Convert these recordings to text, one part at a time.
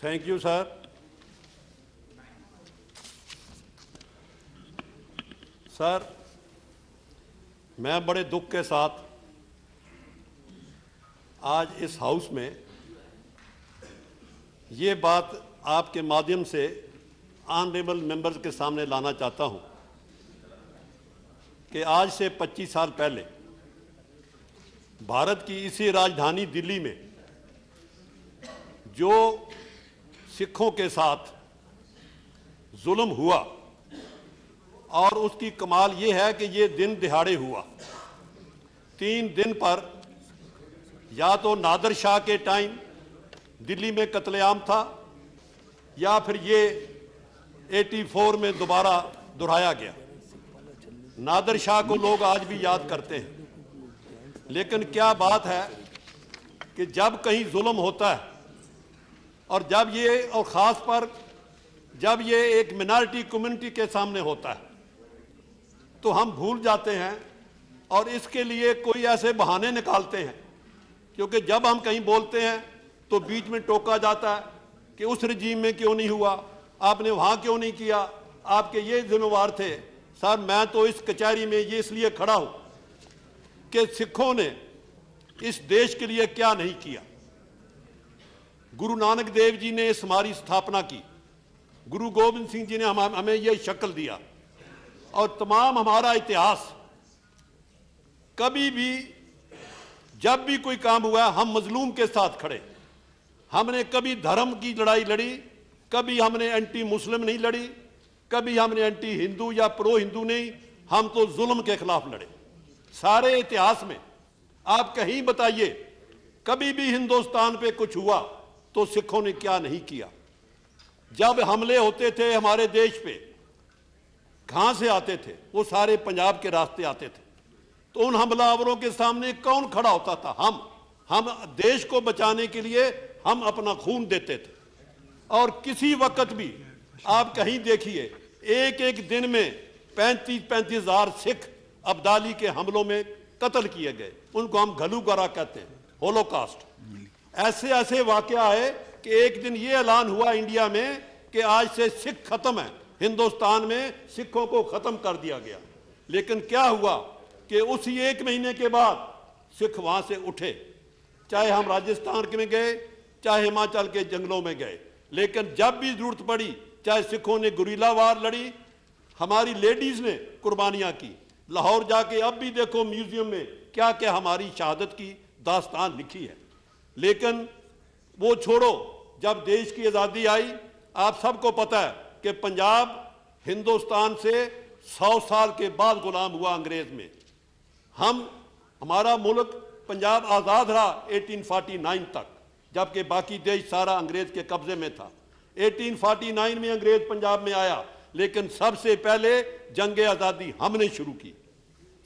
Thank you sir. Sir, मैं बड़े दुख के साथ आज इस हाउस में ये बात आपके माध्यम से ऑनरेबल मेंबर्स के सामने लाना चाहता हूं कि आज से 25 साल पहले भारत की इसी राजधानी दिल्ली में जो सिखों के साथ जुल्म हुआ, और उसकी कमाल ये है कि ये दिन दिहाड़े हुआ। 3 दिन पर या तो नादर शाह के टाइम दिल्ली में कत्लेआम था, या फिर ये 84 में दोबारा दोहराया गया। नादर शाह को लोग आज भी याद करते हैं, लेकिन क्या बात है कि जब कहीं जुल्म होता है और जब ये, और ख़ास पर जब ये एक मिनॉरिटी कम्युनिटी के सामने होता है, तो हम भूल जाते हैं और इसके लिए कोई ऐसे बहाने निकालते हैं। क्योंकि जब हम कहीं बोलते हैं तो बीच में टोका जाता है कि उस रजीम में क्यों नहीं हुआ, आपने वहाँ क्यों नहीं किया, आपके ये जिम्मेवार थे। सर, मैं तो इस कचहरी में ये इसलिए खड़ा हूँ कि सिखों ने इस देश के लिए क्या नहीं किया। गुरु नानक देव जी ने इस हमारी स्थापना की, गुरु गोविंद सिंह जी ने हमें यह शक्ल दिया, और तमाम हमारा इतिहास कभी भी जब भी कोई काम हुआ हम मजलूम के साथ खड़े। हमने कभी धर्म की लड़ाई लड़ी, कभी हमने एंटी मुस्लिम नहीं लड़ी, कभी हमने एंटी हिंदू या प्रो हिंदू नहीं, हम तो जुल्म के खिलाफ लड़े। सारे इतिहास में आप कहीं बताइए कभी भी हिंदुस्तान पे कुछ हुआ तो सिखों ने क्या नहीं किया। जब हमले होते थे हमारे देश पे, कहां से आते थे? वो सारे पंजाब के रास्ते आते थे। तो उन हमलावरों के सामने कौन खड़ा होता था? हम देश को बचाने के लिए हम अपना खून देते थे। और किसी वक्त भी आप कहीं देखिए, एक एक दिन में 35-35 हजार सिख अब्दाली के हमलों में कत्ल किए गए। उनको हम घलूगरा कहते हैं, होलोकास्ट। ऐसे ऐसे वाकया है कि एक दिन ये ऐलान हुआ इंडिया में कि आज से सिख खत्म है, हिंदुस्तान में सिखों को खत्म कर दिया गया। लेकिन क्या हुआ कि उसी 1 महीने के बाद सिख वहां से उठे, चाहे हम राजस्थान में गए, चाहे हिमाचल के जंगलों में गए। लेकिन जब भी जरूरत पड़ी, चाहे सिखों ने गुरीला वार लड़ी, हमारी लेडीज ने कुर्बानियां की। लाहौर जाके अब भी देखो म्यूजियम में क्या क्या हमारी शहादत की दास्तान लिखी है। लेकिन वो छोड़ो, जब देश की आज़ादी आई, आप सबको पता है कि पंजाब हिंदुस्तान से 100 साल के बाद गुलाम हुआ अंग्रेज में। हमारा मुल्क पंजाब आज़ाद रहा 1849 तक, जबकि बाकी देश सारा अंग्रेज के कब्जे में था। 1849 में अंग्रेज पंजाब में आया, लेकिन सबसे पहले जंग आज़ादी हमने शुरू की।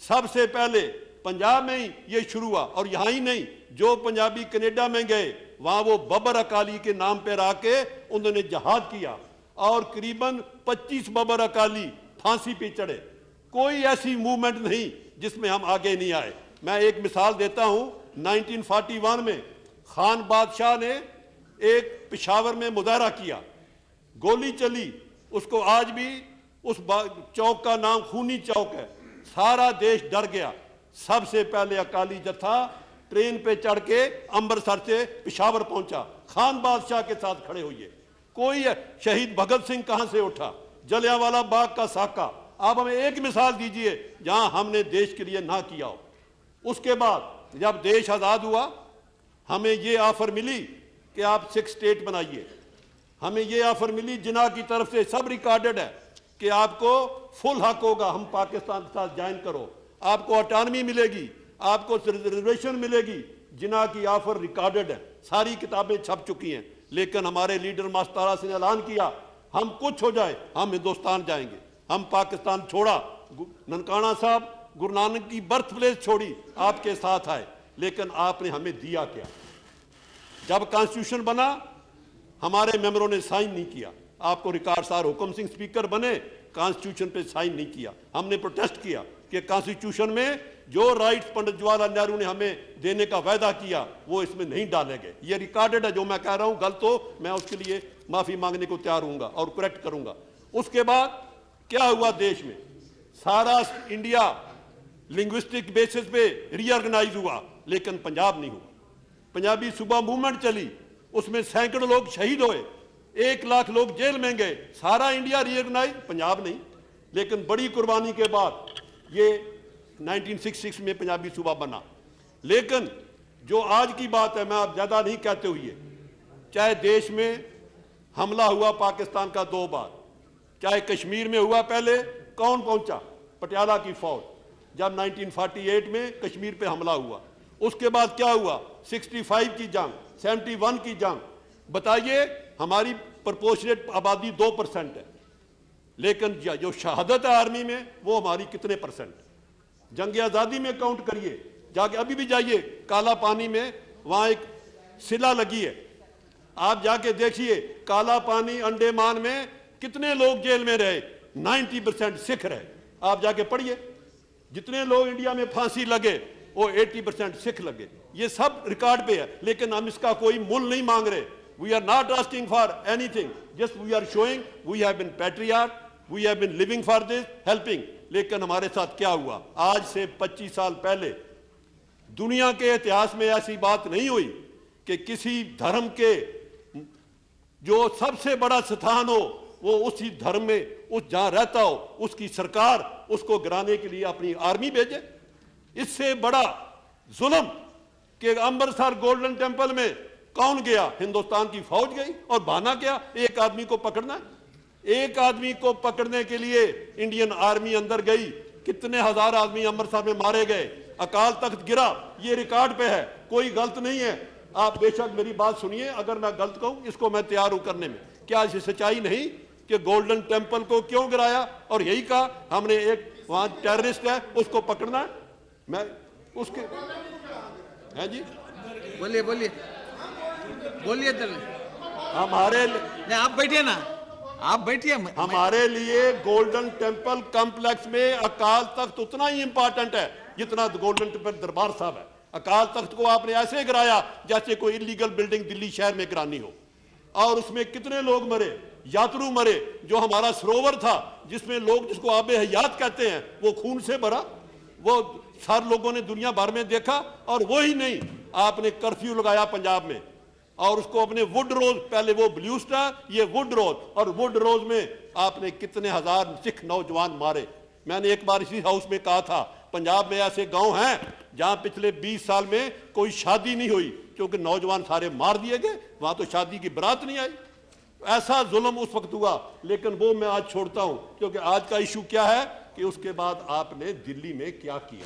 सबसे पहले पंजाब में ही ये शुरू हुआ। और यहाँ ही नहीं, जो पंजाबी कनेडा में गए वहाँ वो बबर अकाली के नाम पर आके उन्होंने जहाद किया, और करीबन 25 बबर अकाली फांसी पे चढ़े। कोई ऐसी मूवमेंट नहीं जिसमें हम आगे नहीं आए। मैं एक मिसाल देता हूँ, 1941 में खान बादशाह ने एक पेशावर में मुजाहरा किया, गोली चली, उसको आज भी उस चौक का नाम खूनी चौक है। सारा देश डर गया। सबसे पहले अकाली जत्था ट्रेन पे चढ़ के अमृतसर से पेशावर पहुंचा, खान बादशाह के साथ खड़े हुए। कोई शहीद भगत सिंह कहां से उठा, जलियांवाला बाग का साका। आप हमें एक मिसाल दीजिए जहां हमने देश के लिए ना किया हो। उसके बाद जब देश आज़ाद हुआ, हमें ये ऑफर मिली कि आप 6 स्टेट बनाइए। हमें ये ऑफर मिली जिन्ना की तरफ से, सब रिकॉर्डेड है, कि आपको फुल हक होगा, हम पाकिस्तान के साथ ज्वाइन करो, आपको ऑटोनॉमी मिलेगी, आपको रिजर्वेशन मिलेगी। जिन्ना की ऑफर रिकॉर्डेड है, सारी किताबें छप चुकी हैं। लेकिन हमारे लीडर मास्तारा सिंह ने ऐलान किया, हम कुछ हो जाए हम हिंदुस्तान जाएंगे। हम पाकिस्तान छोड़ा, ननकाना साहब गुरु नानक की बर्थ प्लेस छोड़ी, आपके साथ आए। लेकिन आपने हमें दिया क्या? जब कॉन्स्टिट्यूशन बना, हमारे मेंबरों ने साइन नहीं किया। आपको रिकॉर्ड सार, हुक्म सिंह स्पीकर बने, कॉन्स्टिट्यूशन पे साइन नहीं किया। हमने प्रोटेस्ट किया कि कॉन्स्टिट्यूशन में जो राइट्स पंडित जवाहरलाल नेहरू ने हमें देने का वायदा किया वो इसमें नहीं डाले गए। ये रिकॉर्डेड है, जो मैं कह रहा हूं गलत हो मैं उसके लिए माफी मांगने को तैयार हूंगा और करेक्ट करूंगा। उसके बाद क्या हुआ, देश में सारा इंडिया लिंग्विस्टिक बेसिस पे रीऑर्गेनाइज हुआ, लेकिन पंजाब नहीं हुआ। पंजाबी सुबह मूवमेंट चली, उसमें सैकड़ों लोग शहीद हुए, 1 लाख लोग जेल में गए, सारा इंडिया रीऑर्गेनाइज, पंजाब नहीं। लेकिन बड़ी कुर्बानी के बाद ये 1966 में पंजाबी सूबा बना। लेकिन जो आज की बात है, मैं आप ज्यादा नहीं कहते हुए, चाहे देश में हमला हुआ पाकिस्तान का 2 बार, चाहे कश्मीर में हुआ, पहले कौन पहुंचा? पटियाला की फौज, जब 1948 में कश्मीर पे हमला हुआ। उसके बाद क्या हुआ? 65 की जंग, 71 की जंग। बताइए, हमारी प्रोपोर्शनेट आबादी 2% है, लेकिन जो शहादत है आर्मी में वो हमारी कितने परसेंट? जंग आजादी में काउंट करिए, जाके अभी भी जाइए काला पानी में, वहां एक सिला लगी है, आप जाके देखिए काला पानी अंडमान में कितने लोग जेल में रहे, 90% सिख रहे। आप जाके पढ़िए, जितने लोग इंडिया में फांसी लगे वो 80% सिख लगे। ये सब रिकॉर्ड पे है, लेकिन हम इसका कोई मूल नहीं मांग रहे। We are not asking for anything, just we are showing we have been patriot, we have been living for this, helping. लेकिन हमारे साथ क्या हुआ? आज से 25 साल पहले दुनिया के इतिहास में ऐसी बात नहीं हुई कि किसी धर्म के जो सबसे बड़ा स्थान हो वो उसी धर्म में उस जहां रहता हो उसकी सरकार उसको गिराने के लिए अपनी आर्मी भेजे। इससे बड़ा जुल्म कि अमृतसर गोल्डन टेंपल में कौन गया? हिंदुस्तान की फौज गई। और बहाना क्या? एक आदमी को पकड़ना है। एक आदमी को पकड़ने के लिए इंडियन आर्मी अंदर गई, कितने हजार आदमी अमृतसर में मारे गए, अकाल तख्त गिरा, ये रिकॉर्ड पे है, कोई गलत नहीं है। आप बेशक मेरी बात सुनिए, अगर मैं गलत कहूं इसको मैं तैयार हूं करने में। क्या ये सच्चाई नहीं कि गोल्डन टेंपल को क्यों गिराया? और यही कहा हमने एक वहां टेररिस्ट है उसको पकड़ना है। मैं उसके है जी, बोलिए बोलिए बोलिए। हमारे आप बैठिए ना, आप बैठिए। हमारे लिए गोल्डन टेंपल कॉम्प्लेक्स में अकाल तख्त उतना ही इंपॉर्टेंट है जितना गोल्डन टेंपल दरबार साहब है। अकाल तख्त को आपने ऐसे गिराया जैसे कोई इलीगल बिल्डिंग दिल्ली शहर में गिरानी हो। और उसमें कितने लोग मरे, यात्रु मरे। जो हमारा सरोवर था जिसमें लोग, जिसको आबे हयात कहते हैं, वो खून से भरा, वो सारे लोगों ने दुनिया भर में देखा। और वो ही नहीं, आपने कर्फ्यू लगाया पंजाब में, और उसको अपने वुड रोज, पहले वो ब्लू स्टार, ये वुड रोज, और वुड रोज में आपने कितने हजार सिख नौजवान मारे। मैंने एक बार इसी हाउस में कहा था, पंजाब में ऐसे गांव हैं जहां पिछले 20 साल में कोई शादी नहीं हुई क्योंकि नौजवान सारे मार दिए गए, वहां तो शादी की बारात नहीं आई। ऐसा जुल्म उस वक्त हुआ, लेकिन वो मैं आज छोड़ता हूं, क्योंकि आज का इशू क्या है कि उसके बाद आपने दिल्ली में क्या किया।